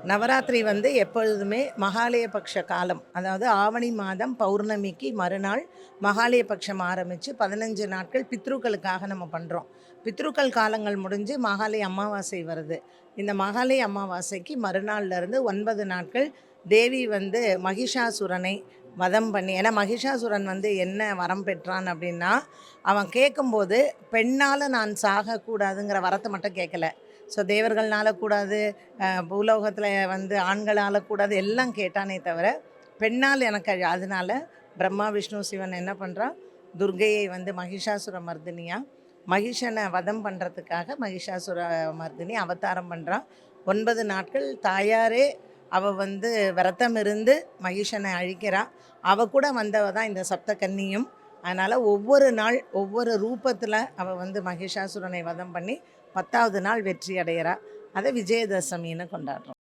நவராத்திரி வந்து எப்பொழுதுமே மகாலயபக்ஷ காலம், அதாவது ஆவணி மாதம் பௌர்ணமிக்கு மறுநாள் மகாலயபக்ஷம் ஆரம்பித்து 15 நாட்கள் பித்ருக்களுக்காக நம்ம பண்ணுறோம். பித்ருக்கள் காலங்கள் முடிஞ்சு மகாலய அமாவாசை வருது. இந்த மகாலய அமாவாசைக்கு மறுநாள்லேருந்து 9 நாட்கள் தேவி வந்து மகிஷாசுரனை வதம் பண்ணி, ஏன்னா மகிஷாசுரன் வந்து என்ன வரம் பெற்றான் அப்படின்னா, அவன் கேட்கும்போது பெண்ணால் நான் சாகக்கூடாதுங்கிற வரத்தை மட்டும் கேட்கல. ஸோ தேவர்கள்னால கூடாது, பூலோகத்தில் வந்து ஆண்களால் கூடாது எல்லாம் கேட்டானே தவிர பெண்ணால் எனக்கு அதனால பிரம்மா விஷ்ணு சிவன் என்ன பண்ணுறான், துர்கையை வந்து மகிஷாசுர மர்தினியா மகிஷனை வதம் பண்ணுறதுக்காக மகிஷாசுர மர்தினி அவதாரம் பண்ணுறான். 9 நாட்கள் தாயாரே அவள் வந்து விரதம் இருந்து மகிஷனை அழிக்கிறா. அவள் கூட வந்தவ தான் இந்த சப்த. அதனால் ஒவ்வொரு நாள் ஒவ்வொரு ரூபத்தில் அவள் வந்து மகிஷாசுரனை வதம் பண்ணி 10வது நாள் வெற்றி அடைகிறா. அதை விஜயதசமின்னு கொண்டாடுறோம்.